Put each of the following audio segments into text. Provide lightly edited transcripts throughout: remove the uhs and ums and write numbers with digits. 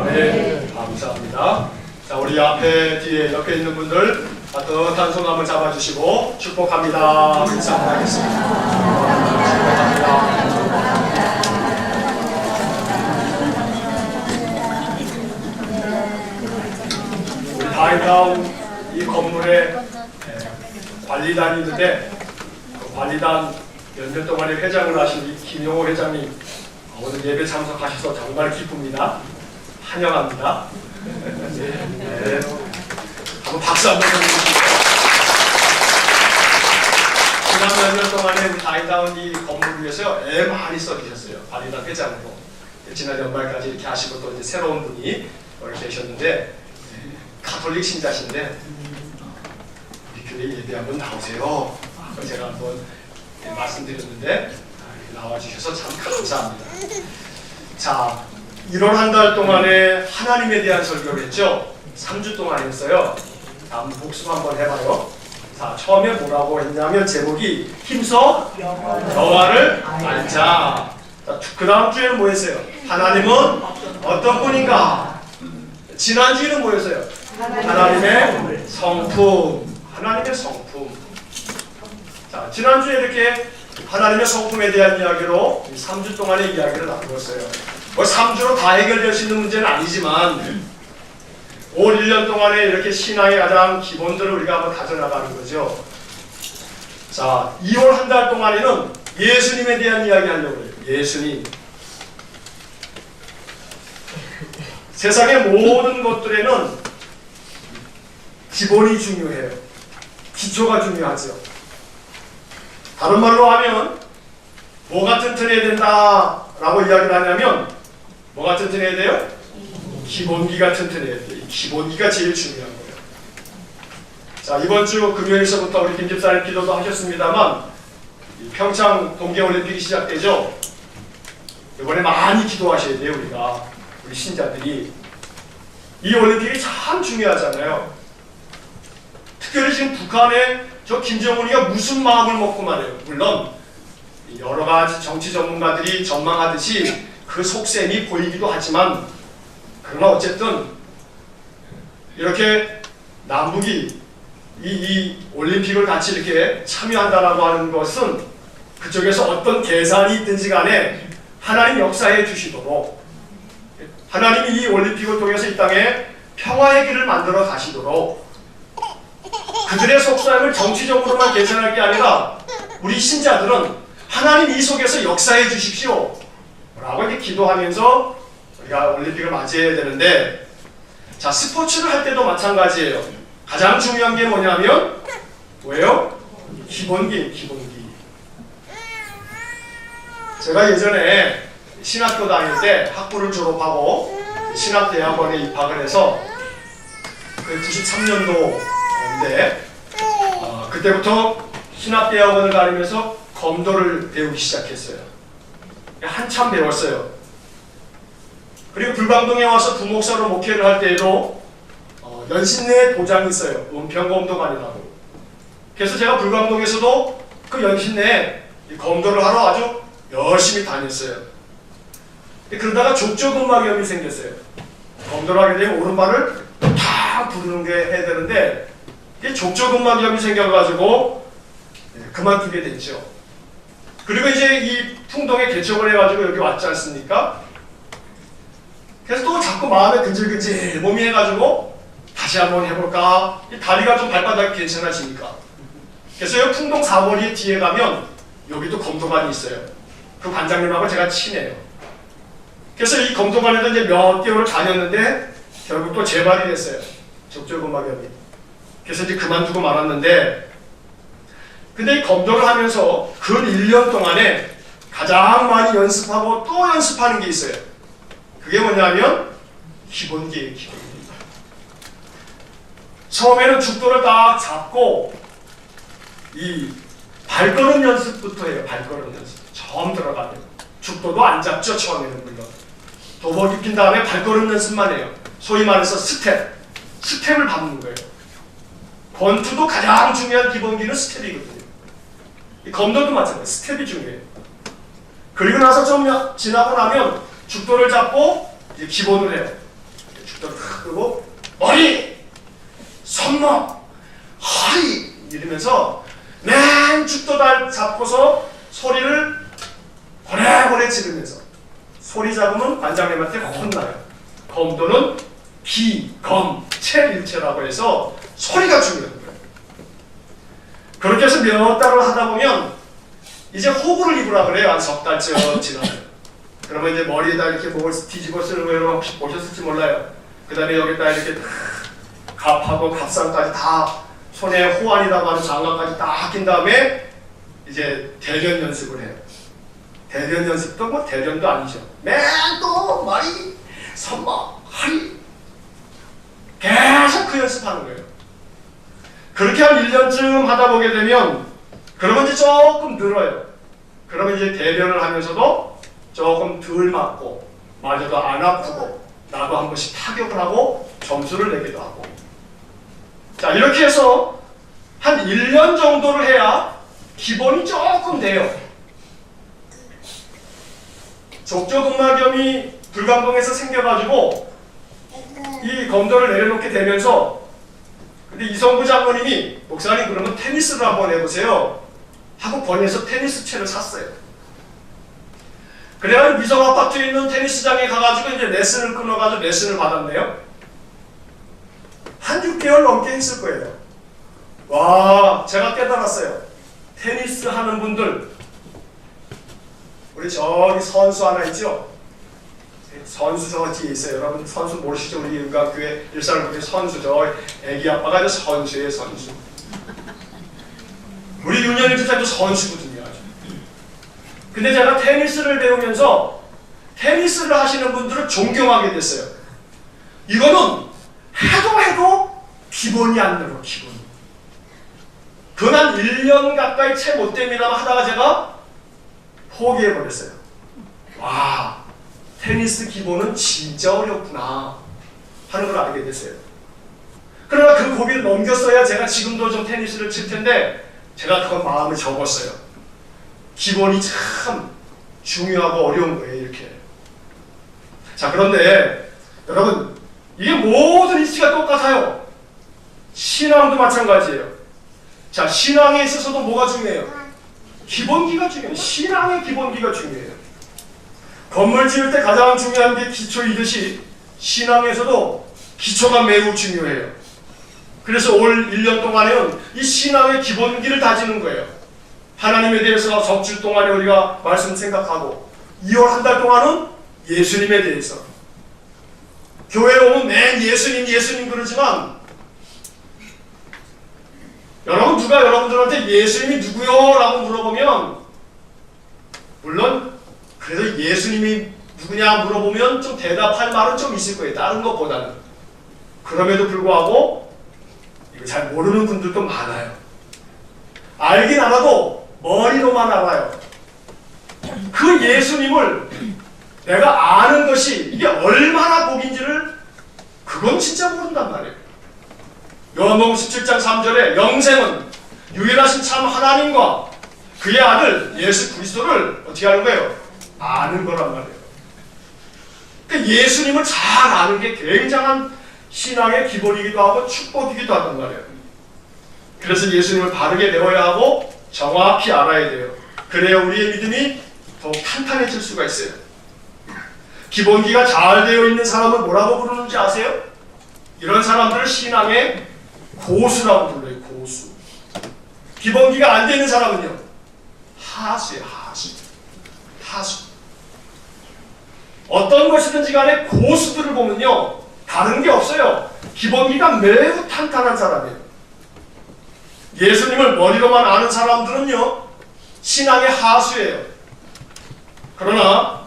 아멘. 감사합니다. 자, 우리 앞에 뒤에 옆에 있는 분들 따뜻한 손 한번 잡아주시고 축복합니다. 인사하겠습니다. 축복합니다. 우리 다인다운 이 건물에 관리단이 있는데 그 관리단 몇 년 동안에 회장을 하신 이 김용호 회장님 오늘 예배 참석하셔서 정말 기쁩니다. 환영합니다. 네. 한번 박수 한번 쳐주시죠. 지난 몇 년 동안에 우리 다인다운 이 건물을 위해서 애 많이 써주셨어요. 관리단 회장으로. 지난 연말까지 이렇게 하시고 또 이제 새로운 분이 오늘 계셨는데 가톨릭 신자신데 우리 교회 예배 한번 나오세요. 제가 한번 말씀드렸는데 나와주셔서 참 감사합니다. 자, 1월 한 달 동안에 하나님에 대한 설교를 했죠. 3주 동안 했어요. 한번 복습 한번 해봐요. 자, 처음에 뭐라고 했냐면 제목이 힘써 여호와를 알자. 그 다음 주에는 뭐 했어요? 하나님은 어떤 분인가? 지난주에는 뭐 했어요? 하나님의 성품. 하나님의 성품. 자, 지난주에 이렇게 하나님의 성품에 대한 이야기로 3주 동안의 이야기를 나누었어요. 뭐 3주로 다 해결될 수 있는 문제는 아니지만 올 1년 동안에 이렇게 신앙의 가장 기본들을 우리가 한번 다져나가는 거죠. 자, 2월 한 달 동안에는 예수님에 대한 이야기 하려고 해요. 예수님. 세상의 모든 것들에는 기본이 중요해요. 기초가 중요하죠. 다른 말로 하면 뭐가 튼튼해야 된다라고 이야기를 하냐면 뭐가 튼튼해야 돼요? 기본기가 튼튼해야 돼요. 이 기본기가 제일 중요한 거예요. 자, 이번 주 금요일서부터 우리 김 집사님 기도도 하셨습니다만 평창 동계올림픽이 시작되죠. 이번에 많이 기도하셔야 돼요. 우리 신자들이. 이 올림픽이 참 중요하잖아요. 특별히 지금 북한에 저 김정은이가 무슨 마음을 먹고 말해요. 물론 여러 가지 정치 전문가들이 전망하듯이 그 속셈이 보이기도 하지만 그러나 어쨌든 이렇게 남북이 이 올림픽을 같이 이렇게 참여한다라고 하는 것은 그쪽에서 어떤 계산이 있든지 간에 하나님 역사해 주시도록 하나님이 이 올림픽을 통해서 이 땅에 평화의 길을 만들어 가시도록 그들의 속셈을 정치적으로만 계산할 게 아니라 우리 신자들은 하나님 이 속에서 역사해 주십시오 라고 이렇게 기도하면서 우리가 올림픽을 맞이해야 되는데, 자, 스포츠를 할 때도 마찬가지예요. 가장 중요한 게 뭐냐면 뭐예요? 기본기예요. 기본기. 제가 예전에 신학교 다닐 때 학부를 졸업하고 신학대학원에 입학을 해서 그 93년도인데 그때부터 신학대학원을 다니면서 검도를 배우기 시작했어요. 한참 배웠어요. 그리고 불광동에 와서 부목사로 목회를 할 때에도 연신내 도장이 있어요. 은평검도관이라고. 그래서 제가 불광동에서도 그 연신내에 검도를 하러 아주 열심히 다녔어요. 그러다가 족저근막염이 생겼어요. 검도를 하게 되면 오른발을 다 부르는 게 해야 되는데 족저근막염이 생겨가지고 그만두게 됐죠. 그리고 이제 이 풍동에 개척을 해가지고 여기 왔지 않습니까? 그래서 또 자꾸 마음에 근질근질 몸이 해가지고 다시 한번 해볼까? 이 다리가 좀 발바닥이 괜찮아지니까. 그래서 여기 풍동 4거리 뒤에 가면 여기도 검도관이 있어요. 그 관장님하고 제가 친해요. 그래서 이 검도관에도 이제 몇 개월을 다녔는데 결국 또 재발이 됐어요. 족저근막염이. 그래서 이제 그만두고 말았는데, 근데 이 검도를 하면서 근 1년 동안에 가장 많이 연습하고 또 연습하는 게 있어요. 그게 뭐냐면 기본기예요. 기본기. 처음에는 죽도를 딱 잡고 이 발걸음 연습부터 해요. 발걸음 연습. 처음 들어가면 죽도도 안 잡죠. 처음에는 물론. 도복 입힌 다음에 발걸음 연습만 해요. 소위 말해서 스텝을 밟는 거예요. 권투도 가장 중요한 기본기는 스텝이거든요. 이 검도도 마찬가지예요. 스텝이 중요해요. 그리고 나서 좀 지나고 나면 죽도를 잡고 이제 기본을 해요. 그리고 머리, 손목, 허리 이러면서 맨 죽도달 잡고서 소리를 고래고래 지르면서, 소리 잡으면 관장님한테 혼나요. 검도는 기, 검, 체, 일체라고 해서 소리가 중요한 거예요. 그렇게 해서 몇 달을 하다 보면 이제 호구를 입으라 그래요. 한 석 달쯤 지나면. 그러면 이제 머리에다 이렇게 뭘 뒤집어 쓰는 거 여러분 혹시 보셨을지 몰라요. 그 다음에 여기다 이렇게 갑하고 갑상까지 다, 손에 호환이라고 하는 장갑까지 딱 낀 다음에 이제 대련 연습을 해요. 대련 연습도 뭐 대련도 아니죠. 맨 또 머리, 손목, 허리 계속 그 연습하는 거예요. 그렇게 한 1년쯤 하다 보게 되면 그러면 이제 조금 늘어요. 그러면 이제 대련을 하면서도 조금 덜 맞고 맞아도 안 아프고 나도 한 번씩 타격을 하고 점수를 내기도 하고. 자, 이렇게 해서 한 1년 정도를 해야 기본이 조금 돼요. 족저근막염이 불감동에서 생겨가지고 이 검도를 내려놓게 되면서, 근데 이성구 장로님이 목사님 그러면 테니스를 한번 해보세요 하고 번에서 테니스 채를 샀어요. 그래야 미성 아파트에 있는 테니스장에 가가지고 이제 레슨을 끊어가지고 레슨을 받았네요. 한 6개월 넘게 했을 거예요. 와, 제가 깨달았어요. 테니스 하는 분들, 우리 저기 선수 하나 있죠? 선수 저 뒤에 있어요. 여러분 선수 모르시죠? 우리 은가교회 일산을보게 선수, 저 애기 아빠가 선수예요, 선수. 우리 윤현일 집사님도 선수거든요. 근데 제가 테니스를 배우면서 테니스를 하시는 분들을 존경하게 됐어요. 이거는 해도 기본이 안 늘어, 기본. 그난 1년 가까이 채 못 됩니다만 하다가 제가 포기해버렸어요. 와, 테니스 기본은 진짜 어렵구나 하는 걸 알게 됐어요. 그러나 그 고비를 넘겼어야 제가 지금도 좀 테니스를 칠 텐데 제가 그건 마음을 접었어요. 기본이 참 중요하고 어려운 거예요, 이렇게. 자, 그런데 여러분, 이게 모든 이치가 똑같아요. 신앙도 마찬가지예요. 자, 신앙에 있어서도 뭐가 중요해요? 기본기가 중요해요. 신앙의 기본기가 중요해요. 건물 지을 때 가장 중요한 게 기초이듯이 신앙에서도 기초가 매우 중요해요. 그래서 올 1년 동안에는 이 신앙의 기본기를 다지는 거예요. 하나님에 대해서 석주 동안에 우리가 말씀 생각하고, 2월 한 달 동안은 예수님에 대해서. 교회에 오면 맨 예수님 예수님 그러지만 여러분, 누가 여러분들한테 예수님이 누구요? 라고 물어보면, 물론 그래도 예수님이 누구냐 물어보면 좀 대답할 말은 좀 있을 거예요, 다른 것보다는. 그럼에도 불구하고 이거 잘 모르는 분들도 많아요. 알긴 알아도 머리로만 알아요. 그 예수님을 내가 아는 것이 이게 얼마나 복인지를 그건 진짜 모른단 말이에요. 요한복음 17장 3절에 영생은 유일하신 참 하나님과 그의 아들 예수 그리스도를 어떻게 하는 거예요? 아는 거란 말이에요. 그러니까 예수님을 잘 아는 게 굉장한 신앙의 기본이기도 하고 축복이기도 하단 말이에요. 그래서 예수님을 바르게 배워야 하고 정확히 알아야 돼요. 그래야 우리의 믿음이 더욱 탄탄해질 수가 있어요. 기본기가 잘 되어 있는 사람을 뭐라고 부르는지 아세요? 이런 사람들을 신앙의 고수라고 불러요. 고수. 기본기가 안 되는 사람은요, 하수예요. 하수. 어떤 것이든지 간에 고수들을 보면요, 다른 게 없어요. 기본기가 매우 탄탄한 사람이에요. 예수님을 머리로만 아는 사람들은요, 신앙의 하수예요. 그러나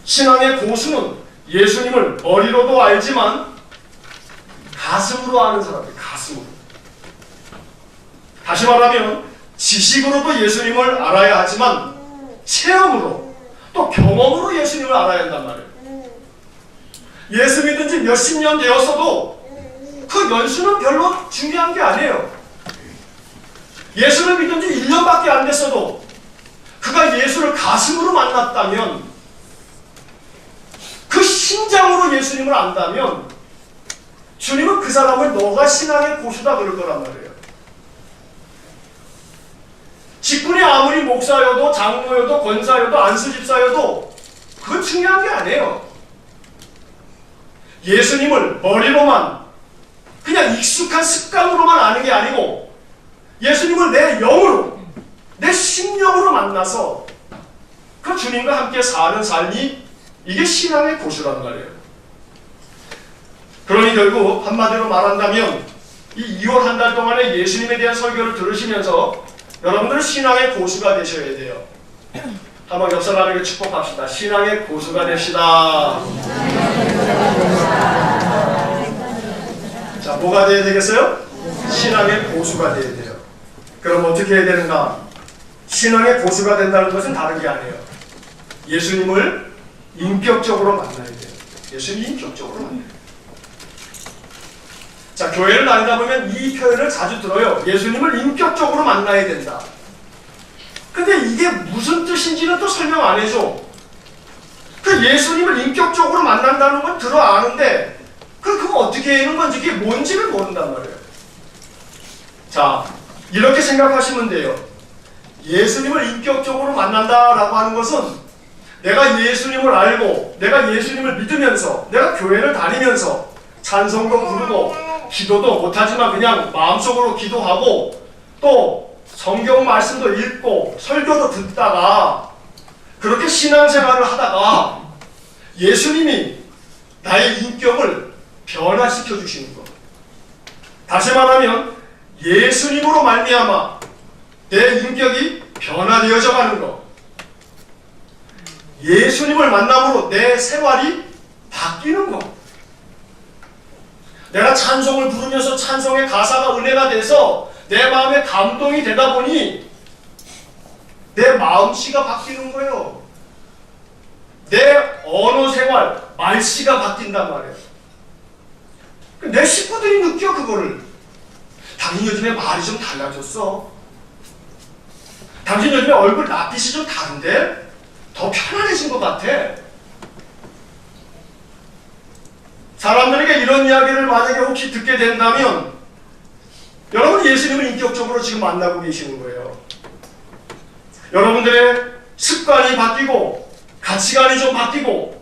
신앙의 고수는 예수님을 머리로도 알지만 가슴으로 아는 사람이에요. 가슴으로. 다시 말하면 지식으로도 예수님을 알아야 하지만 체험으로 또 경험으로 예수님을 알아야 한단 말이에요. 예수 믿은 지 몇십 년 되었어도 그 연수는 별로 중요한 게 아니에요. 예수를 믿은 지 1년밖에 안 됐어도 그가 예수를 가슴으로 만났다면, 그 심장으로 예수님을 안다면 주님은 그 사람을 너가 신앙의 고수다 그럴 거란 말이에요. 직분이 아무리 목사여도 장로여도 권사여도 안수집사여도 그건 중요한 게 아니에요. 예수님을 머리로만 그냥 익숙한 습관으로만 아는 게 아니고 예수님을 내 영으로 내 심령으로 만나서 그 주님과 함께 사는 삶이 이게 신앙의 고수란 말이에요. 그러니 결국 한마디로 말한다면 이 2월 한 달 동안에 예수님에 대한 설교를 들으시면서 여러분들은 신앙의 고수가 되셔야 돼요. 한번 옆 사람에게 축복합시다. 신앙의 고수가 됩시다. 자, 뭐가 돼야 되겠어요? 신앙의 고수가 돼야 돼요. 그럼 어떻게 해야 되는가? 신앙의 고수가 된다는 것은 다른 게 아니에요. 예수님을 인격적으로 만나야 돼요. 예수님 인격적으로 만나야 돼요. 자, 교회를 다니다 보면 이 표현을 자주 들어요. 예수님을 인격적으로 만나야 된다. 근데 이게 무슨 뜻인지는 또 설명 안 해줘. 그 예수님을 인격적으로 만난다는 건 들어 아는데 그거 어떻게 하는 건지 그게 뭔지를 모른단 말이에요. 자, 이렇게 생각하시면 돼요. 예수님을 인격적으로 만난다라고 하는 것은 내가 예수님을 알고 내가 예수님을 믿으면서 내가 교회를 다니면서 찬송도 부르고 기도도 못하지만 그냥 마음속으로 기도하고 또 성경 말씀도 읽고 설교도 듣다가 그렇게 신앙생활을 하다가 예수님이 나의 인격을 변화시켜 주시는 것. 다시 말하면 예수님으로 말미암아 내 인격이 변화되어져 가는 것. 예수님을 만남으로 내 생활이 바뀌는 것. 내가 찬송을 부르면서 찬송의 가사가 은혜가 돼서 내 마음에 감동이 되다 보니 내 마음씨가 바뀌는 거예요. 내 언어 생활, 말씨가 바뀐단 말이에요. 내 식구들이 느껴 그거를. 당신 요즘에 말이 좀 달라졌어. 당신 요즘에 얼굴 낯빛이 좀 다른데? 더 편안해진 것 같아. 사람들에게 이런 이야기를 만약에 혹시 듣게 된다면 여러분 예수님을 인격적으로 지금 만나고 계시는 거예요. 여러분들의 습관이 바뀌고 가치관이 좀 바뀌고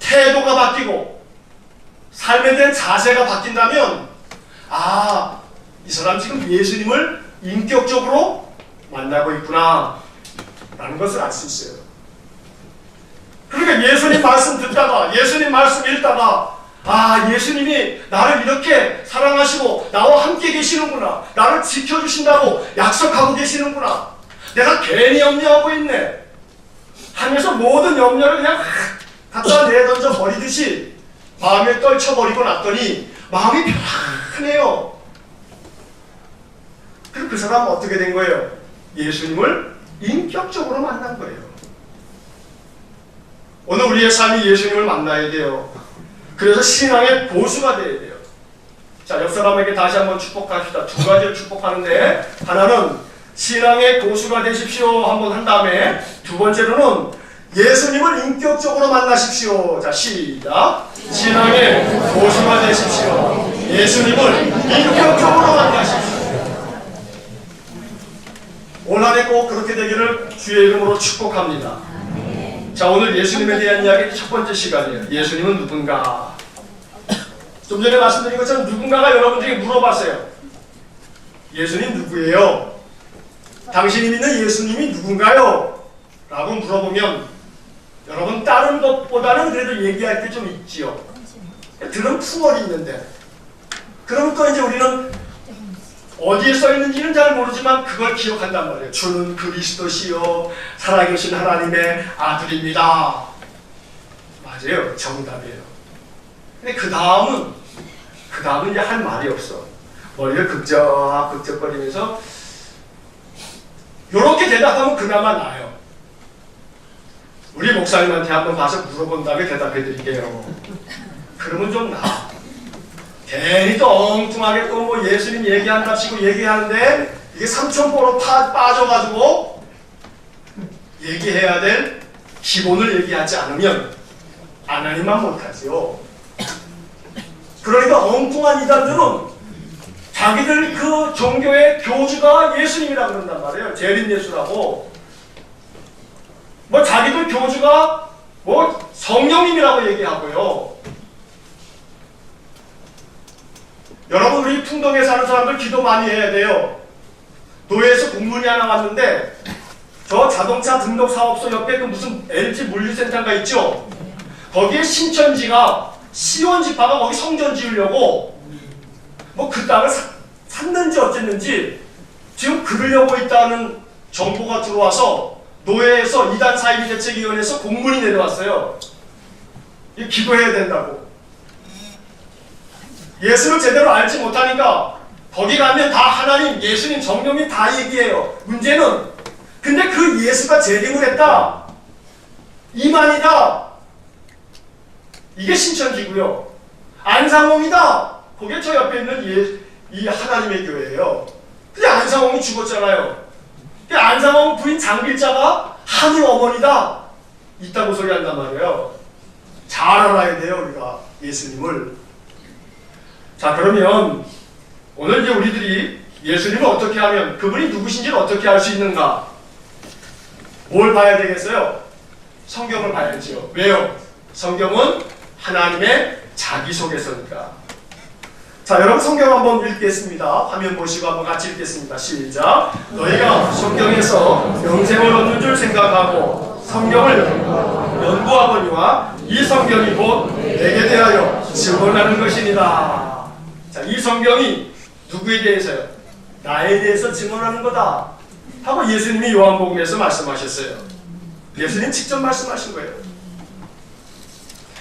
태도가 바뀌고 삶에 대한 자세가 바뀐다면 아, 이 사람 지금 예수님을 인격적으로 만나고 있구나 라는 것을 알 수 있어요. 그러니까 예수님 말씀 듣다가 예수님 말씀 읽다가 아, 예수님이 나를 이렇게 사랑하시고 나와 함께 계시는구나, 나를 지켜주신다고 약속하고 계시는구나, 내가 괜히 염려하고 있네 하면서 모든 염려를 그냥 갖다 내던져 버리듯이 마음에 떨쳐버리고 났더니 마음이 편해요. 그리고 그 사람은 어떻게 된 거예요? 예수님을 인격적으로 만난 거예요. 오늘 우리의 삶이 예수님을 만나야 돼요. 그래서 신앙의 고수가 돼야 돼요. 자, 옆 사람에게 다시 한번 축복합시다. 두 가지를 축복하는데 하나는 신앙의 고수가 되십시오 한번 한 다음에 두 번째로는 예수님을 인격적으로 만나십시오. 자, 시작. 신앙의 고수가 되십시오. 예수님을 인격적으로 만나십시오. 올 한 해 꼭 그렇게 되기를 주의 이름으로 축복합니다. 자, 오늘 예수님에 대한 이야기 첫 번째 시간이에요. 예수님은 누군가? 좀 전에 말씀드린 것처럼 누군가가 여러분들에게 물어봤어요. 예수님 누구예요? 당신이 믿는 예수님이 누군가요? 라고 물어보면 여러분 다른 것보다는 그래도 얘기할 게 좀 있지요. 들은 풍월이 있는데 그럼 또 이제 우리는 어디에 써 있는지는 잘 모르지만 그걸 기억한단 말이에요. 주는 그리스도시요 살아계신 하나님의 아들입니다. 맞아요. 정답이에요. 근데 그 다음은 이제 할 말이 없어. 머리를 극적거리면서 요렇게 대답하면 그나마 나아요. 우리 목사님한테 한번 가서 물어본 다음에 대답해 드릴게요. 그러면 좀 나아. 괜히 또 엉뚱하게 또 뭐 예수님 얘기한답시고 얘기하는데 이게 삼천포로 빠져가지고 얘기해야 될 기본을 얘기하지 않으면 하나님만 못하지요. 그러니까 엉뚱한 이단들은 자기들 그 종교의 교주가 예수님이라고 그런단 말이에요. 재림 예수라고. 뭐 자기들 교주가 뭐 성령님이라고 얘기하고요. 여러분, 우리 풍동에 사는 사람들 기도 많이 해야 돼요. 노예에서 공문이 하나 왔는데 저 자동차 등록 사업소 옆에 그 무슨 LG 물류센터가 있죠? 거기에 신천지가 시원지파가 거기 성전 지으려고 뭐 그 땅을 샀는지 어쨌는지 지금 그러려고 있다는 정보가 들어와서 노예에서 이단 사이비 대책위원회에서 공문이 내려왔어요. 이 기도해야 된다고. 예수를 제대로 알지 못하니까 거기 가면 다 하나님, 예수님, 성령님 다 얘기해요. 문제는 근데 그 예수가 재림을 했다. 이만이다. 이게 신천지고요. 안상홍이다. 그게 저 옆에 있는 이 하나님의 교회예요. 근데 안상홍이 죽었잖아요. 근데 안상홍 부인 장길자가 하늘 어머니다. 이따고 소리 한단 말이에요. 잘 알아야 돼요, 우리가 예수님을. 자, 그러면 오늘 이제 우리들이 예수님을 어떻게 하면, 그분이 누구신지를 어떻게 알 수 있는가? 뭘 봐야 되겠어요? 성경을 봐야지요. 왜요? 성경은 하나님의 자기소개서니까. 자, 여러분 성경 한번 읽겠습니다. 화면 보시고 한번 같이 읽겠습니다. 시작. 너희가 성경에서 영생을 얻는 줄 생각하고 성경을 연구하거니와 이 성경이 곧 내게 대하여 증언하는 것이니라. 자, 이 성경이 누구에 대해서요? 나에 대해서 증언하는 거다 하고 예수님이 요한복음에서 말씀하셨어요. 예수님 직접 말씀하신 거예요.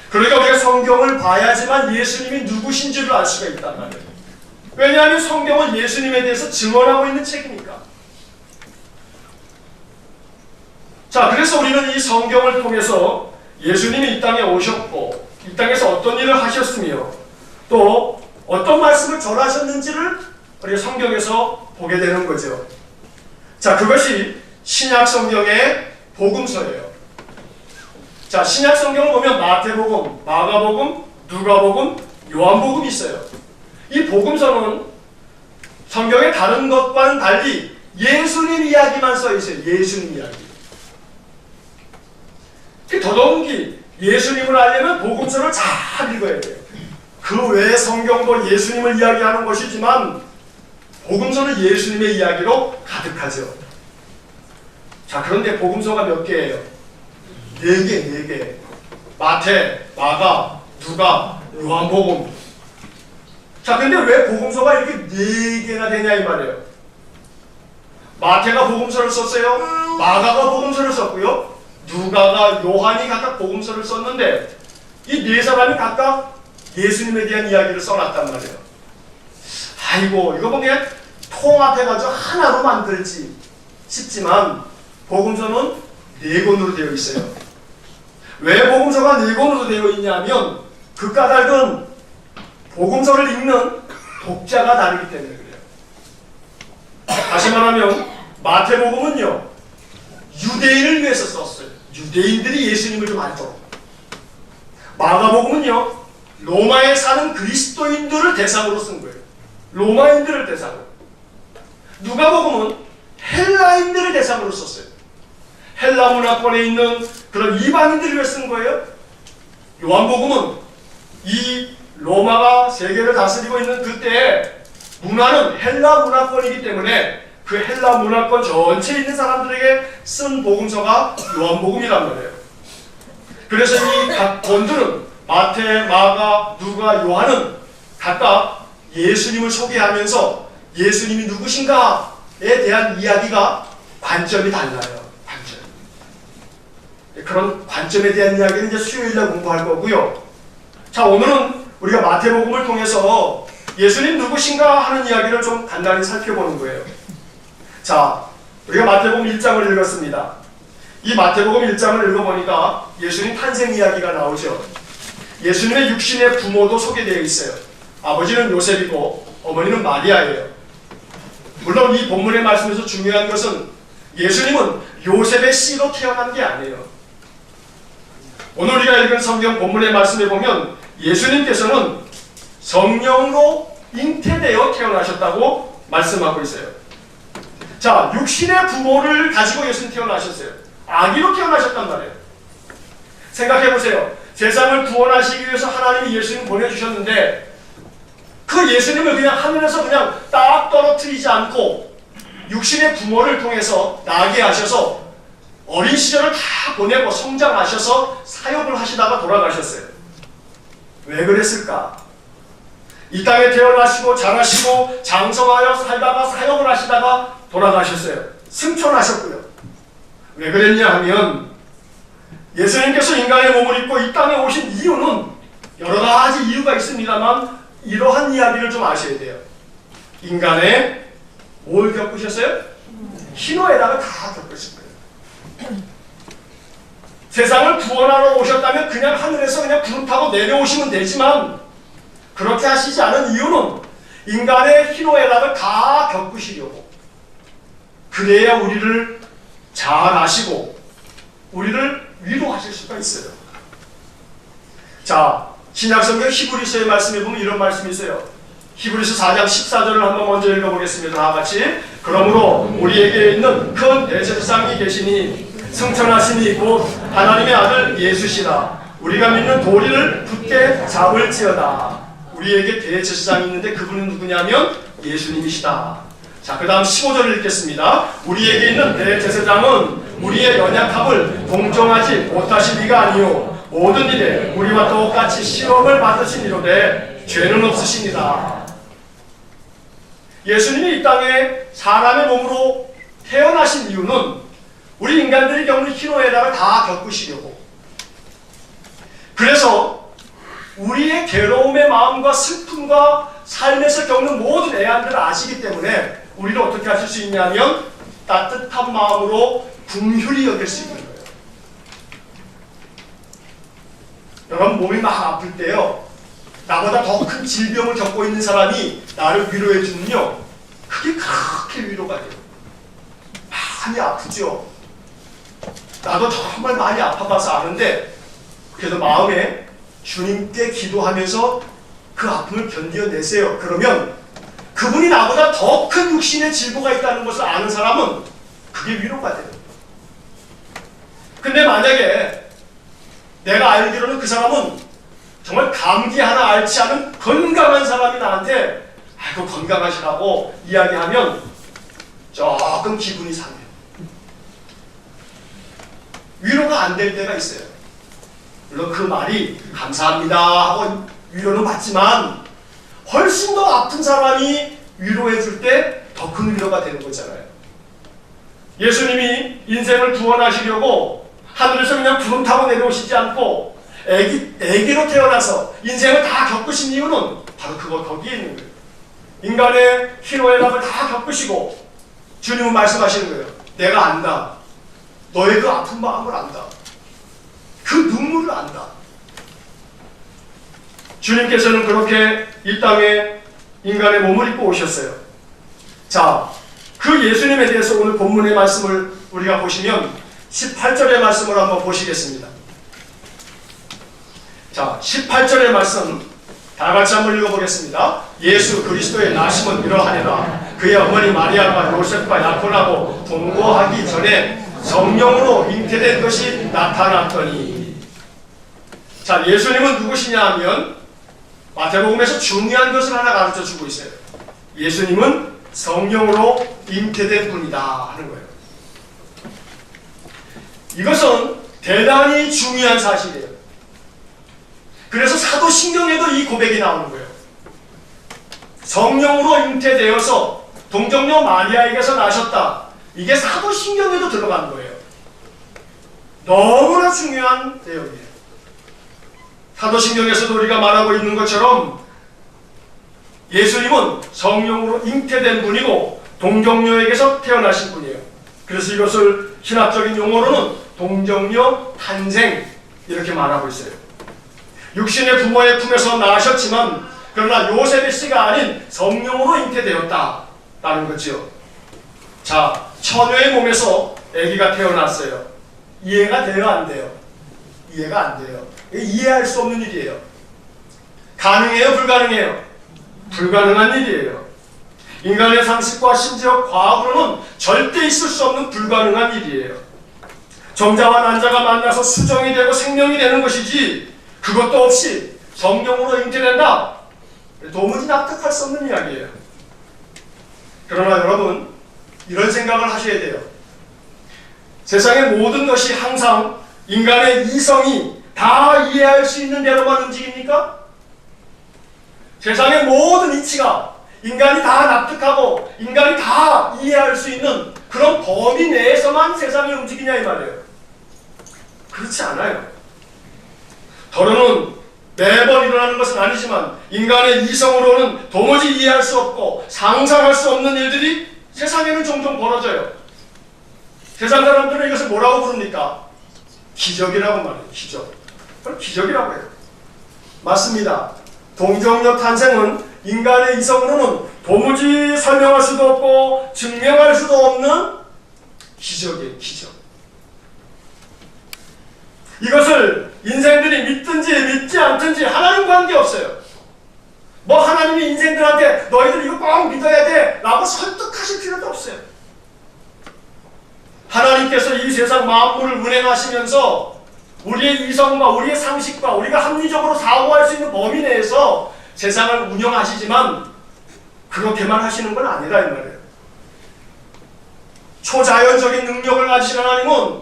그러니까 우리가 성경을 봐야지만 예수님이 누구신 줄을 알 수가 있단 말이에요. 왜냐하면 성경은 예수님에 대해서 증언하고 있는 책이니까. 자, 그래서 우리는 이 성경을 통해서 예수님이 이 땅에 오셨고 이 땅에서 어떤 일을 하셨으며 또 어떤 말씀을 전하셨는지를 우리가 성경에서 보게 되는 거죠. 자, 그것이 신약 성경의 복음서예요. 자, 신약 성경을 보면 마태복음, 마가복음, 누가복음, 요한복음이 있어요. 이 복음서는 성경의 다른 것과는 달리 예수님 이야기만 써 있어요. 예수님 이야기. 더더욱이 예수님을 알려면 복음서를 잘 읽어야 돼요. 그 외의 성경도 예수님을 이야기하는 것이지만 복음서는 예수님의 이야기로 가득하죠. 자, 그런데 복음서가 몇 개예요? 4개. 마태, 마가, 누가, 요한복음. 자, 근데 왜 복음서가 이렇게 4개나 되냐 이 말이에요. 마태가 복음서를 썼어요. 마가가 복음서를 썼고요. 누가가, 요한이 각각 복음서를 썼는데 이 4사람이 각각 예수님에 대한 이야기를 써놨단 말이에요. 아이고, 이거 보면 통합해가지고 하나로 만들지 싶지만 복음서는 4권으로 되어 있어요. 왜 복음서가 4권으로 되어 있냐면 그 까닭은 복음서를 읽는 독자가 다르기 때문에 그래요. 다시 말하면 마태복음은요, 유대인을 위해서 썼어요. 유대인들이 예수님을 좀 알도록. 마가복음은요, 로마에 사는 그리스도인들을 대상으로 쓴 거예요. 로마인들을 대상으로. 누가복음은 헬라인들을 대상으로 썼어요. 헬라 문화권에 있는 그런 이방인들을 위해 쓴 거예요. 요한복음은 이 로마가 세계를 다스리고 있는 그때의 문화는 헬라 문화권이기 때문에 그 헬라 문화권 전체에 있는 사람들에게 쓴 복음서가 요한복음이란 말이에요. 그래서 이 각 권들은 마태, 마가, 누가, 요한은 각각 예수님을 소개하면서 예수님이 누구신가에 대한 이야기가 관점이 달라요. 관점. 그런 관점에 대한 이야기는 이제 수요일날 공부할 거고요. 자, 오늘은 우리가 마태복음을 통해서 예수님 누구신가 하는 이야기를 좀 간단히 살펴보는 거예요. 자, 우리가 마태복음 1장을 읽었습니다. 이 마태복음 1장을 읽어보니까 예수님 탄생 이야기가 나오죠. 예수님의 육신의 부모도 소개되어 있어요. 아버지는 요셉이고 어머니는 마리아예요. 물론 이 본문의 말씀에서 중요한 것은 예수님은 요셉의 씨로 태어난 게 아니에요. 오늘 우리가 읽은 성경 본문의 말씀에 보면 예수님께서는 성령으로 잉태되어 태어나셨다고 말씀하고 있어요. 자, 육신의 부모를 가지고 예수님 태어나셨어요. 아기로 태어나셨단 말이에요. 생각해보세요. 세상을 구원하시기 위해서 하나님이 예수님 보내주셨는데 그 예수님을 그냥 하늘에서 그냥 딱 떨어뜨리지 않고 육신의 부모를 통해서 나게 하셔서 어린 시절을 다 보내고 성장하셔서 사역을 하시다가 돌아가셨어요. 왜 그랬을까? 이 땅에 태어나시고 자라시고 장성하여 살다가 사역을 하시다가 돌아가셨어요. 승천하셨고요. 왜 그랬냐 하면 예수님께서 인간의 몸을 입고 이 땅에 오신 이유는 여러 가지 이유가 있습니다만 이러한 이야기를 좀 아셔야 돼요. 인간의 뭘 겪으셨어요? 희노애락을 다 겪으신 거예요. 세상을 구원하러 오셨다면 그냥 하늘에서 그냥 구름 타고 내려오시면 되지만 그렇게 하시지 않은 이유는 인간의 희노애락을 다 겪으시려고. 그래야 우리를 잘 아시고 우리를 위로하실 수가 있어요. 자, 신약성경 히브리서의 말씀에 보면 이런 말씀이 있어요. 히브리서 4장 14절을 한번 먼저 읽어보겠습니다. 다 같이. 그러므로 우리에게 있는 큰 대제사장이 계시니 승천하시니 곧 하나님의 아들 예수시라. 우리가 믿는 도리를 굳게 잡을지어다. 우리에게 대제사장이 있는데 그분은 누구냐면 예수님이시다. 자, 그 다음 15절을 읽겠습니다. 우리에게 있는 대제사장은 우리의 연약함을 동정하지 못하신 이가 아니요 모든 일에 우리와 똑같이 시험을 받으신 이로되 죄는 없으십니다. 예수님이 이 땅에 사람의 몸으로 태어나신 이유는 우리 인간들이 겪는 희노애락을 다 겪으시려고. 그래서 우리의 괴로움의 마음과 슬픔과 삶에서 겪는 모든 애환들을 아시기 때문에 우리를 어떻게 하실 수 있냐면 따뜻한 마음으로 긍휼히 여길 수 있는 거예요. 여러분 몸이 막 아플 때요, 나보다 더 큰 질병을 겪고 있는 사람이 나를 위로해 주면요, 그게 그렇게 위로가 돼요. 많이 아프죠. 나도 정말 많이 아파봐서 아는데 그래도 마음에 주님께 기도하면서 그 아픔을 견뎌내세요. 그러면 그분이 나보다 더 큰 육신의 질고가 있다는 것을 아는 사람은 그게 위로가 돼요. 근데 만약에 내가 알기로는 그 사람은 정말 감기 하나 앓지 않은 건강한 사람이 나한테 아이고 건강하시라고 이야기하면 조금 기분이 상해요. 위로가 안 될 때가 있어요. 물론 그 말이 감사합니다 하고 위로는 받지만 훨씬 더 아픈 사람이 위로해 줄 때 더 큰 위로가 되는 거잖아요. 예수님이 인생을 구원하시려고 하늘에서 그냥 구름 타고 내려오시지 않고 애기로 태어나서 인생을 다 겪으신 이유는 바로 거기에 있는 거예요. 인간의 희노애락을 다 겪으시고 주님은 말씀하시는 거예요. 내가 안다. 너의 그 아픈 마음을 안다. 그 눈물을 안다. 주님께서는 그렇게 이 땅에 인간의 몸을 입고 오셨어요. 자, 그 예수님에 대해서 오늘 본문의 말씀을 우리가 보시면 18절의 말씀을 한번 보시겠습니다. 자, 18절의 말씀 다 같이 한번 읽어보겠습니다. 예수 그리스도의 나심은 이러하니라. 그의 어머니 마리아와 요셉과 야콘하고 동거하기 전에 성령으로 잉태된 것이 나타났더니. 자, 예수님은 누구시냐 하면 마태복음에서 중요한 것을 하나 가르쳐주고 있어요. 예수님은 성령으로 잉태된 분이다 하는 거예요. 이것은 대단히 중요한 사실이에요. 그래서 사도신경에도 이 고백이 나오는 거예요. 성령으로 잉태되어서 동정녀 마리아에게서 나셨다. 이게 사도신경에도 들어간 거예요. 너무나 중요한 내용이에요. 사도신경에서도 우리가 말하고 있는 것처럼 예수님은 성령으로 잉태된 분이고 동정녀에게서 태어나신 분이에요. 그래서 이것을 신학적인 용어로는 동정녀 탄생 이렇게 말하고 있어요. 육신의 부모의 품에서 나셨지만 그러나 요셉의 씨가 아닌 성령으로 잉태되었다라는 거죠. 자, 처녀의 몸에서 아기가 태어났어요. 이해가 돼요, 안 돼요? 이해가 안 돼요. 이해할 수 없는 일이에요. 가능해요? 불가능해요? 불가능한 일이에요. 인간의 상식과 심지어 과학으로는 절대 있을 수 없는 불가능한 일이에요. 정자와 난자가 만나서 수정이 되고 생명이 되는 것이지 그것도 없이 성령으로 잉태된다? 도무지 납득할 수 없는 이야기예요. 그러나 여러분, 이런 생각을 하셔야 돼요. 세상의 모든 것이 항상 인간의 이성이 다 이해할 수 있는 대로만 움직입니까? 세상의 모든 이치가 인간이 다 납득하고 인간이 다 이해할 수 있는 그런 범위 내에서만 세상이 움직이냐 이 말이에요. 그렇지 않아요. 더러는 매번 일어나는 것은 아니지만 인간의 이성으로는 도무지 이해할 수 없고 상상할 수 없는 일들이 세상에는 종종 벌어져요. 세상 사람들은 이것을 뭐라고 부릅니까? 기적이라고 말해요. 기적. 그걸 기적이라고 해요. 맞습니다. 동정녀 탄생은 인간의 이성으로는 도무지 설명할 수도 없고 증명할 수도 없는 기적이에요. 기적. 이것을 인생들이 믿든지 믿지 않든지 하나님 관계없어요. 뭐 하나님이 인생들한테 너희들 이거 꼭 믿어야 돼 라고 설득하실 필요도 없어요. 하나님께서 이 세상 만물을 운행하시면서 우리의 이성과 우리의 상식과 우리가 합리적으로 사고할 수 있는 범위 내에서 세상을 운영하시지만 그렇게만 하시는 건 아니라 이 말이에요. 초자연적인 능력을 가지신 하나님은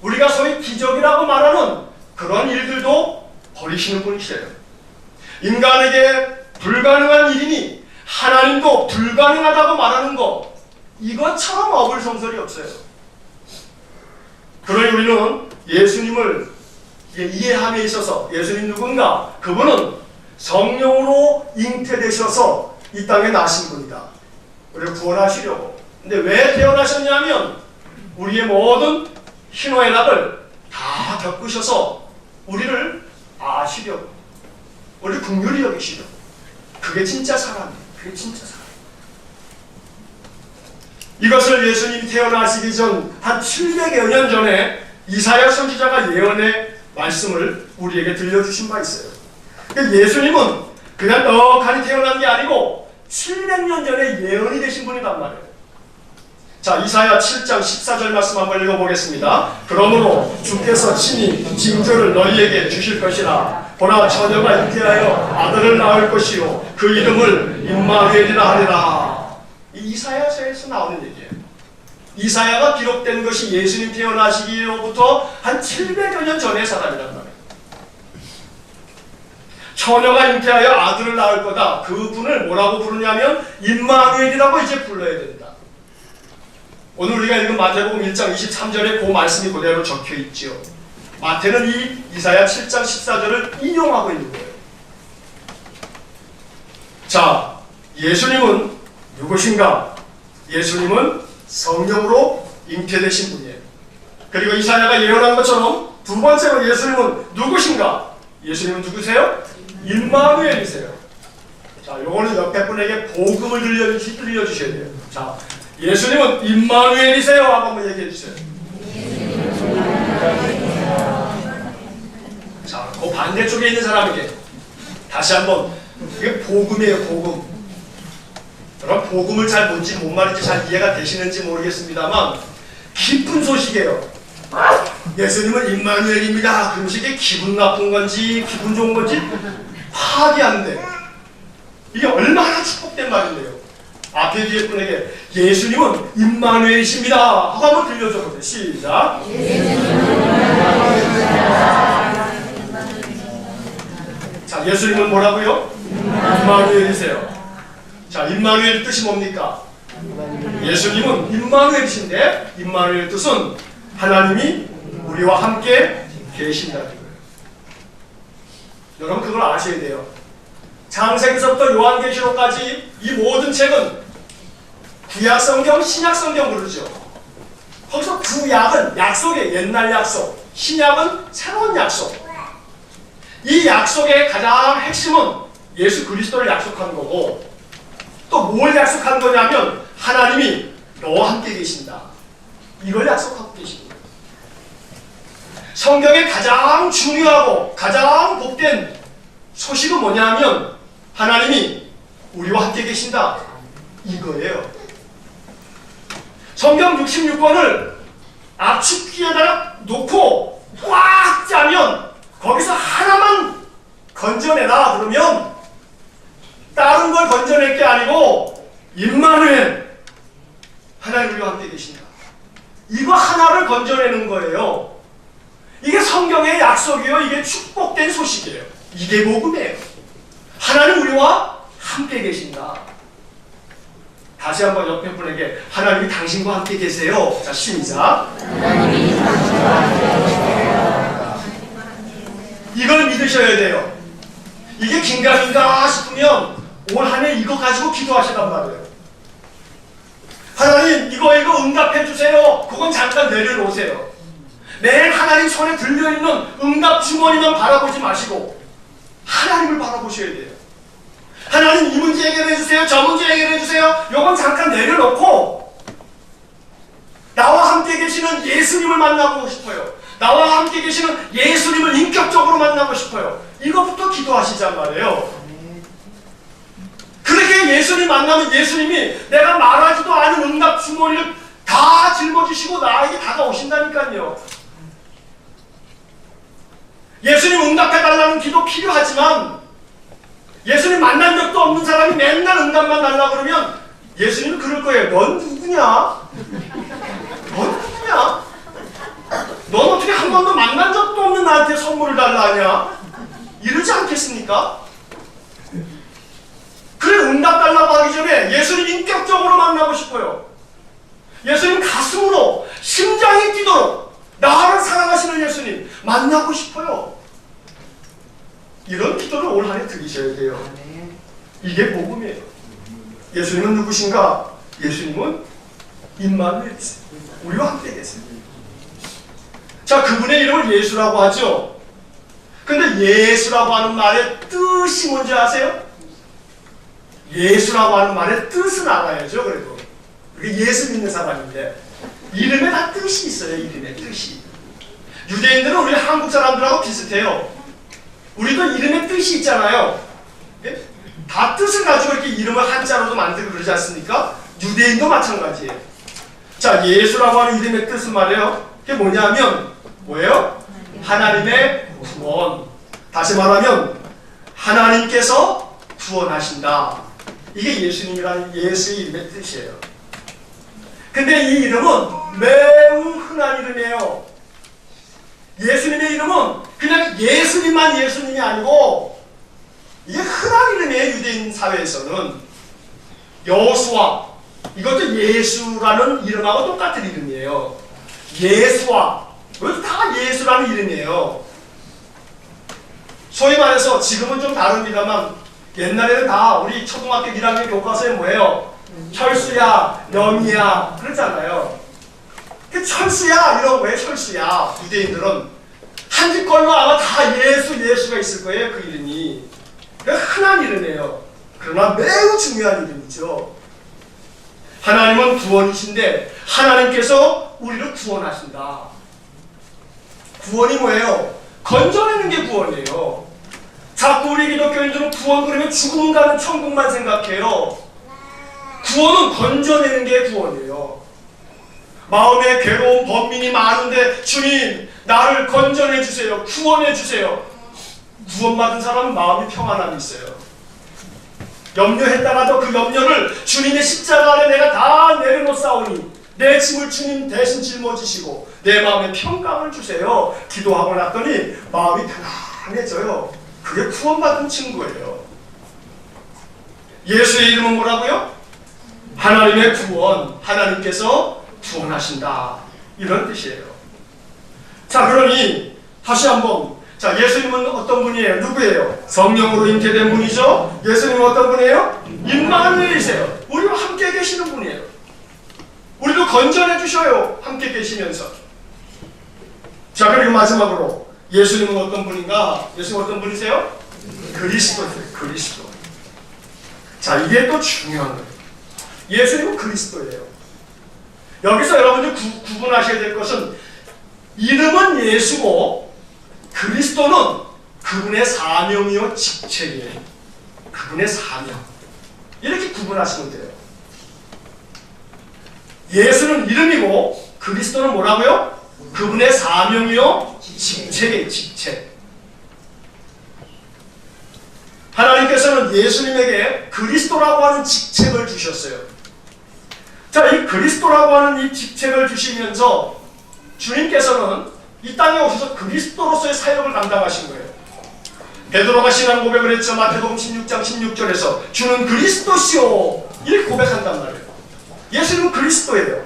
우리가 소위 기적이라고 말하는 그런 일들도 버리시는 분이세요. 인간에게 불가능한 일이니 하나님도 불가능하다고 말하는 것, 이것처럼 어불성설이 없어요. 그러니 우리는 예수님을 이해함에 있어서 예수님 누군가? 그분은 성령으로 잉태되셔서 이 땅에 나신 분이다. 우리를 구원하시려고. 근데 왜 태어나셨냐면 우리의 모든 희노애락을 다 겪으셔서 우리를 아시려고, 우리를 긍휼히 여기시려고. 그게 진짜 사랑이에요. 그게 진짜 사랑. 이것을 예수님이 태어나시기 전 한 700여 년 전에 이사야 선지자가 예언의 말씀을 우리에게 들려주신 바 있어요. 예수님은 그냥 떡하니 태어난 게 아니고 700년 전에 예언이 되신 분이란 말이에요. 자, 이사야 7장 14절 말씀 한번 읽어보겠습니다. 그러므로 주께서 친히 징조를 너희에게 주실 것이라. 보라, 처녀가 잉태하여 아들을 낳을 것이요 그 이름을 임마누엘이라 하리라. 이 이사야서에서 나오는 얘기예요. 이사야가 기록된 것이 예수님 태어나시기로부터 한 700여 년 전의 사람이란 말이에요. 처녀가 잉태하여 아들을 낳을 거다. 그 분을 뭐라고 부르냐면 임마누엘이라고 이제 불러야 된다. 오늘 우리가 읽은 마태복음 1장 23절에 그 말씀이 그대로 적혀 있지요. 마태는 이 이사야 7장 14절을 인용하고 있는 거예요. 자, 예수님은 누구신가? 예수님은 성령으로 잉태되신 분이에요. 그리고 이사야가 예언한 것처럼 두 번째로 예수님은 누구신가? 예수님은 누구세요? 임마누엘이세요. 자, 요거는 옆에 분에게 복음을 들려주셔야 돼요. 자, 예수님은 임마누엘이세요 하고 한번 얘기해 주세요. 자, 그 반대쪽에 있는 사람에게 다시 한번, 이게 복음이에요. 복음. 여러분, 복음을 잘 뭔지 뭔 말인지 잘 이해가 되시는지 모르겠습니다만 기쁜 소식이에요. 예수님은 임마누엘입니다. 그럼 이게 기분 나쁜 건지 기분 좋은 건지 파악이 안 돼. 이게 얼마나 축복된 말인데요. 앞에 뒤에 분에게 예수님은 임마누엘이십니다 하고 한번 들려줘 보세요. 시작. 자, 예수님은 뭐라고요? 임마누엘이세요. 자, 임마누엘 뜻이 뭡니까? 예수님은 임마누엘이신데 임마누엘 뜻은 하나님이 우리와 함께 계신다는 거예요. 여러분, 그걸 아셔야 돼요. 창세기서부터 요한계시록까지 이 모든 책은 구약성경, 신약성경 부르죠. 거기서 구약은 약속의 옛날 약속, 신약은 새로운 약속. 이 약속의 가장 핵심은 예수 그리스도를 약속한 거고, 또 뭘 약속한 거냐면 하나님이 너와 함께 계신다. 이걸 약속하고 계신 거예요. 성경의 가장 중요하고 가장 복된 소식은 뭐냐 하면 하나님이 우리와 함께 계신다, 이거예요. 성경 66권을 압축기에다가 놓고 꽉 짜면 거기서 하나만 건져내라 그러면 다른 걸 건져낼 게 아니고 임마누엘, 하나님 우리와 함께 계신다, 이거 하나를 건져내는 거예요. 이게 성경의 약속이요, 이게 축복된 소식이에요. 이게 복음이에요. 하나님 우리와 함께 계신다. 다시 한번 옆에 분에게 하나님이 당신과 함께 계세요. 자, 시작. 하나님이 당신과 함께 계세요. 이걸 믿으셔야 돼요. 이게 긴가민가 싶으면 올 한 해 이거 가지고 기도하시란 말이에요. 하나님 이거 응답해 주세요. 그건 잠깐 내려놓으세요. 매일 하나님 손에 들려있는 응답 주머니만 바라보지 마시고 하나님을 바라보셔야 돼요. 하나님 이 문제 해결해 주세요, 저 문제 해결해 주세요, 요건 잠깐 내려놓고 나와 함께 계시는 예수님을 만나고 싶어요. 나와 함께 계시는 예수님을 인격적으로 만나고 싶어요. 이것부터 기도하시잔 말이에요. 그렇게 예수님 만나면 예수님이 내가 말하지도 않은 응답 주머니를 다 짊어지시고 나에게 다가오신다니까요. 예수님 응답해달라는 기도 필요하지만 예수님 만난 적도 없는 사람이 맨날 응답만 달라 그러면 예수님은 그럴 거예요. 넌 누구냐? 넌 누구냐? 넌 어떻게 한 번도 만난 적도 없는 나한테 선물을 달라 하냐? 이러지 않겠습니까? 그래, 응답 달라고 하기 전에 예수님 인격적으로 만나고 싶어요. 예수님 가슴으로 심장이 뛰도록 나를 사랑하시는 예수님 만나고 싶어요. 이런 기도를 올 한 해 드리셔야 돼요. 이게 복음이에요. 예수님은 누구신가? 예수님은 임마누엘이세요. 우리와 함께 계세요. 자, 그분의 이름을 예수라고 하죠. 근데 예수라고 하는 말의 뜻이 뭔지 아세요? 예수라고 하는 말의 뜻은 알아야죠. 그래도 그게 예수 믿는 사람인데 이름에 다 뜻이 있어요. 이름에 뜻이. 유대인들은 우리 한국 사람들하고 비슷해요. 우리도 이름에 뜻이 있잖아요. 다 뜻을 가지고 이렇게 이름을 한자로도 만들고 그러지 않습니까? 유대인도 마찬가지예요. 자, 예수라고 하는 이름의 뜻은 말이에요. 그게 뭐냐면 뭐예요? 하나님의 구원. 다시 말하면 하나님께서 구원하신다. 이게 예수님이라는 예수의 이름의 뜻이에요. 근데 이 이름은 매우 흔한 이름이에요. 예수님의 이름은 그냥 예수님만 예수님이 아니고 이게 흔한 이름이에요. 유대인 사회에서는. 여호수아, 이것도 예수라는 이름하고 똑같은 이름이에요. 예수아, 이것도 다 예수라는 이름이에요. 소위 말해서 지금은 좀 다릅니다만 옛날에는 다 우리 초등학교 1학년 교과서에 뭐예요? 철수야, 영희야 그랬잖아요. 철수야 이런 거예요. 철수야. 유대인들은 한 집걸로 아마 다 예수가 있을 거예요. 그 이름이. 흔한 이름이에요. 그러나 매우 중요한 이름이죠. 하나님은 구원이신데 하나님께서 우리를 구원하신다. 구원이 뭐예요? 건져내는 게 구원이에요. 자꾸 우리 기독교인들은 구원 그러면 죽음 가는 천국만 생각해요. 구원은 건져내는 게 구원이에요. 마음에 괴로운 범민이 많은데 주님 나를 건져내 주세요. 구원해 주세요. 구원받은 사람은 마음이 평안함이 있어요. 염려했다가도 그 염려를 주님의 십자가 아래 내가 다 내려놓사오니 내 짐을 주님 대신 짊어지시고 내 마음에 평강을 주세요. 기도하고 났더니 마음이 편안해져요. 그게 구원받은 친구예요. 예수의 이름은 뭐라고요? 하나님의 구원, 하나님께서 구원하신다. 이런 뜻이에요. 자, 그러니 다시 한번, 자, 예수님은 어떤 분이에요? 누구예요? 성령으로 잉태된 분이죠. 예수님은 어떤 분이에요? 임마누엘이세요. 우리와 함께 계시는 분이에요. 우리도 건져내 주셔요. 함께 계시면서. 자, 그리고 마지막으로 예수님은 어떤 분인가? 예수님은 어떤 분이세요? 그리스도세요. 그리스도. 자, 이게 또 중요한 거예요. 예수님은 그리스도예요. 여기서 여러분들 구분하셔야 될 것은 이름은 예수고 그리스도는 그분의 사명이요 직책이에요. 그분의 사명. 이렇게 구분하시면 돼요. 예수는 이름이고 그리스도는 뭐라고요? 그분의 사명이요 직책이에요. 직책. 하나님께서는 예수님에게 그리스도라고 하는 직책을 주셨어요. 자, 이 그리스도라고 하는 이 직책을 주시면서 주님께서는 이 땅에 오셔서 그리스도로서의 사역을 감당하신 거예요. 베드로가 신앙 고백을 했죠. 마태복음 16장 16절에서 주는 그리스도시오 이렇게 고백한단 말이에요. 예수님은 그리스도예요.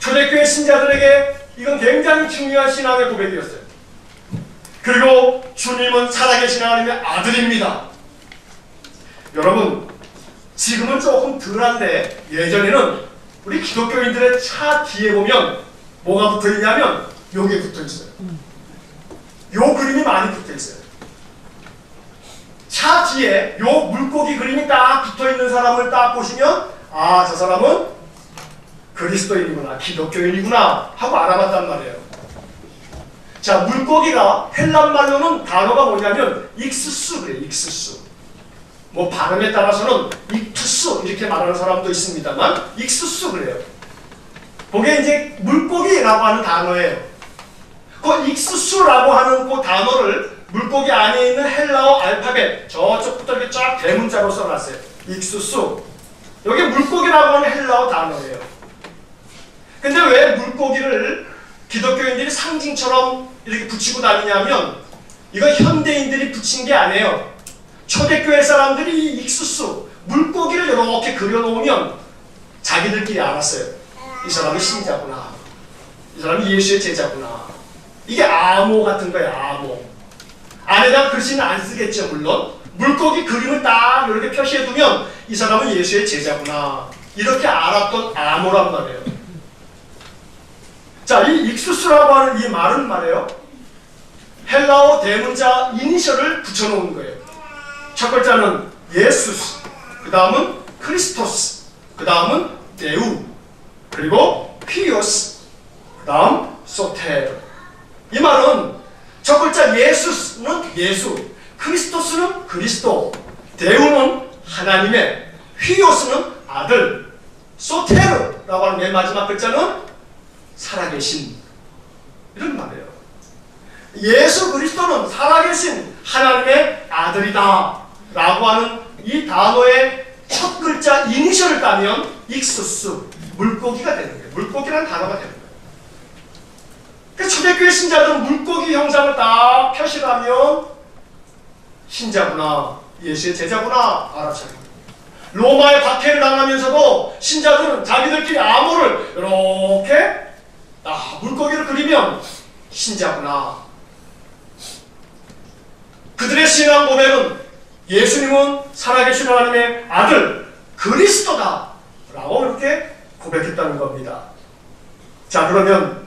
초대교회 신자들에게 이건 굉장히 중요한 신앙의 고백이었어요. 그리고 주님은 살아계신 하나님의 아들입니다. 여러분, 지금은 조금 덜한데 예전에는 우리 기독교인들의 차 뒤에 보면 뭐가 붙어있냐면 요게 붙어있어요. 요 그림이 많이 붙어있어요. 차 뒤에 요 물고기 그림이 딱 붙어있는 사람을 딱 보시면 아, 저 사람은 그리스도인이구나, 기독교인이구나 하고 알아봤단 말이에요. 자, 물고기가 헬란말로는 단어가 뭐냐면 익스수 그래요. 익스수. 뭐 발음에 따라서는 익투수 이렇게 말하는 사람도 있습니다만 익스수 그래요. 그게 이제 물고기라고 하는 단어예요. 그 익스수라고 하는 그 단어를 물고기 안에 있는 헬라어 알파벳 저쪽부터 이렇게 쫙 대문자로 써놨어요. 익스수. 여기 물고기라고 하는 헬라어 단어예요. 근데 왜 물고기를 기독교인들이 상징처럼 이렇게 붙이고 다니냐면 이거 현대인들이 붙인 게 아니에요. 초대교회 사람들이 이 익수수 물고기를 이렇게 그려놓으면 자기들끼리 알았어요. 이 사람이 신자구나, 이 사람이 예수의 제자구나. 이게 암호 같은 거예요. 암호. 안에다 글씨는 안 쓰겠죠. 물론 물고기 그림을 딱 이렇게 표시해두면 이 사람은 예수의 제자구나 이렇게 알았던 암호란 말이에요. 자, 이 익수수라고 하는 이 말은 말이에요. 헬라어 대문자 이니셜을 붙여놓은 거예요. 첫 글자는 예수스, 그 다음은 크리스토스, 그 다음은 데우, 그리고 피오스, 그 다음 소테르. 이 말은 첫 글자 예수스는 예수, 크리스토스는 그리스도, 데우는 하나님의, 휘오스는 아들, 소테르라고 하는 맨 마지막 글자는 살아계신, 이런 말이에요. 예수 그리스도는 살아계신 하나님의 아들이다 라고 하는 이 단어의 첫 글자 이니셜을 따면 익수수, 물고기가 되는 거예요. 물고기라는 단어가 되는 거예요. 그러니까 초대교회 신자들은 물고기 형상을 딱 표시하면 신자구나, 예수의 제자구나 알아차려요. 로마의 박해를 당하면서도 신자들은 자기들끼리 암호를 이렇게 물고기를 그리면 신자구나. 그들의 신앙 고백은 예수님은 살아계신 하나님의 아들 그리스도다 라고 이렇게 고백했다는 겁니다. 자, 그러면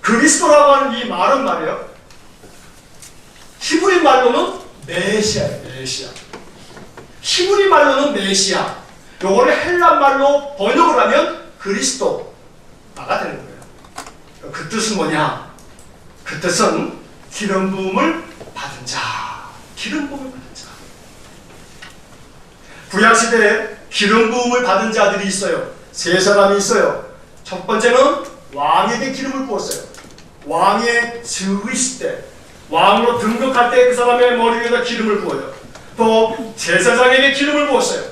그리스도라고 하는 이 말은 말이에요. 히브리 말로는 메시아예요. 메시아. 히브리 말로는 메시아. 요거를 헬란 말로 번역을 하면 그리스도가 되는 거예요. 그 뜻은 뭐냐? 그 뜻은 기름 부음을 받은 자. 기름 부음을 받은 자. 구약시대에 기름 부음을 받은 자들이 있어요. 세 사람이 있어요. 첫 번째는 왕에게 기름을 부었어요. 왕의 즉위식 때, 왕으로 등극할 때 그 사람의 머리 위에다 기름을 부어요. 또 제사장에게 기름을 부었어요.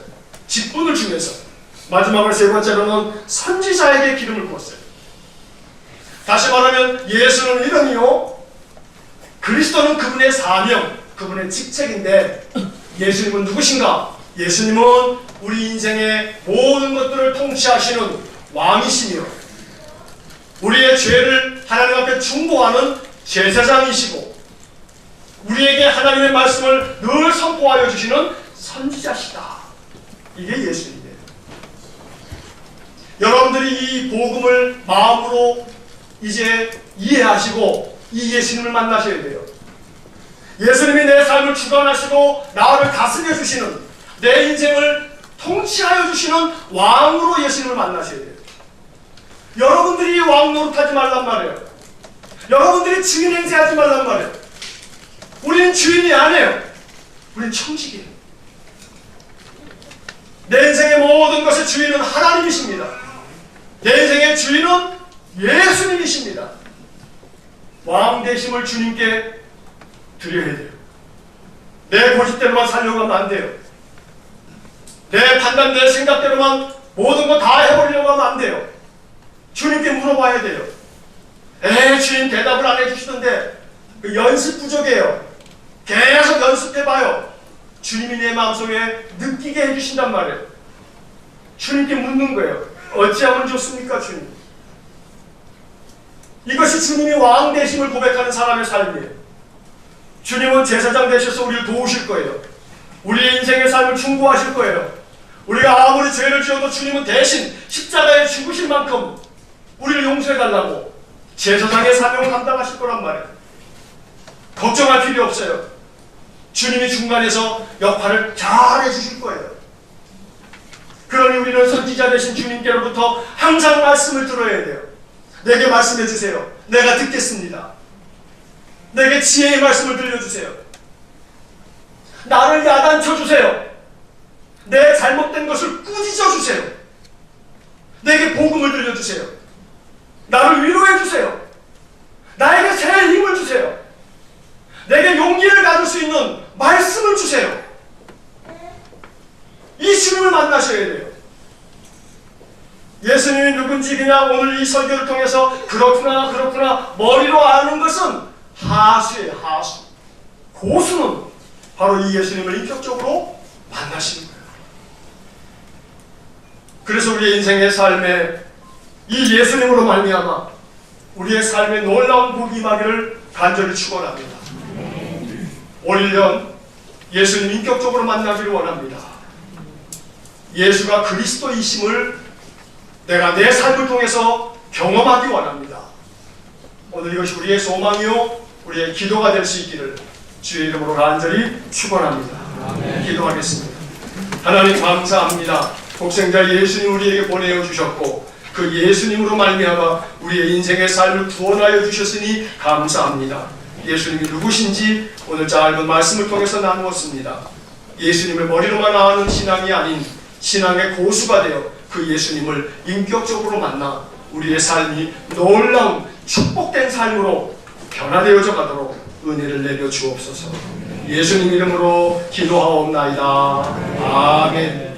직분을 주면서. 마지막으로 세 번째로는 선지자에게 기름을 부었어요. 다시 말하면 예수는 이름이요, 그리스도는 그분의 사명, 그분의 직책인데 예수님은 누구신가? 예수님은 우리 인생의 모든 것들을 통치하시는 왕이시며 우리의 죄를 하나님 앞에 중보하는 제사장이시고 우리에게 하나님의 말씀을 늘 선포하여 주시는 선지자시다. 이게 예수님이에요. 여러분들이 이 복음을 마음으로 이제 이해하시고 이 예수님을 만나셔야 돼요. 예수님이 내 삶을 주관하시고 나를 다스려 주시는, 내 인생을 통치하여 주시는 왕으로 예수님을 만나셔야 돼요. 여러분들이 왕 노릇하지 말란 말이에요. 여러분들이 증인 행세하지 말란 말이에요. 우리는 주인이 아니에요. 우리는 청직이에요. 내 인생의 모든 것의 주인은 하나님이십니다. 내 인생의 주인은 예수님이십니다. 왕 되심을 주님께 드려야 돼요. 내 고집대로만 살려고 하면 안 돼요. 내 판단, 내 생각대로만 모든 거 다 해버리려고 하면 안 돼요. 주님께 물어봐야 돼요. 주님 대답을 안 해주시던데 그 연습 부족이에요. 계속 연습해봐요. 주님이 내 마음속에 느끼게 해주신단 말이에요. 주님께 묻는 거예요. 어찌하면 좋습니까, 주님? 이것이 주님이 왕 되심을 고백하는 사람의 삶이에요. 주님은 제사장 되셔서 우리를 도우실 거예요. 우리의 인생의 삶을 충고하실 거예요. 우리가 아무리 죄를 지어도 주님은 대신 십자가에 죽으실 만큼 우리를 용서해달라고 제사장의 사명을 감당하실 거란 말이에요. 걱정할 필요 없어요. 주님이 중간에서 역할을 잘 해주실 거예요. 그러니 우리는 선지자 되신 주님께로부터 항상 말씀을 들어야 돼요. 내게 말씀해 주세요. 내가 듣겠습니다. 내게 지혜의 말씀을 들려주세요. 나를 야단쳐 주세요. 내 잘못된 것을 꾸짖어 주세요. 내게 복음을 들려주세요. 나를 위로해 주세요. 나에게 새 힘을 주세요. 내게 용기를 가질 수 있는 말씀을 주세요. 이 주님을 만나셔야 돼요. 예수님이 누군지 그냥 오늘 이 설교를 통해서 그렇구나 머리로 아는 것은 하수예요. 하수. 고수는 바로 이 예수님을 인격적으로 만나시는 거예요. 그래서 우리의 인생의 삶에 이 예수님으로 말미암아 우리의 삶에 놀라운 복이 임하기를 간절히 축원합니다. 올 1년 예수님 인격적으로 만나기를 원합니다. 예수가 그리스도이심을 내가 내 삶을 통해서 경험하기 원합니다. 오늘 이것이 우리의 소망이요 우리의 기도가 될 수 있기를 주의 이름으로 간절히 축원합니다. 기도하겠습니다. 하나님 감사합니다. 독생자 예수님 우리에게 보내어 주셨고 그 예수님으로 말미암아 우리의 인생의 삶을 구원하여 주셨으니 감사합니다. 예수님이 누구신지 오늘 짧은 말씀을 통해서 나누었습니다. 예수님을 머리로만 아는 신앙이 아닌 신앙의 고수가 되어 그 예수님을 인격적으로 만나 우리의 삶이 놀라운 축복된 삶으로 변화되어져 가도록 은혜를 내려 주옵소서. 예수님 이름으로 기도하옵나이다. 아멘.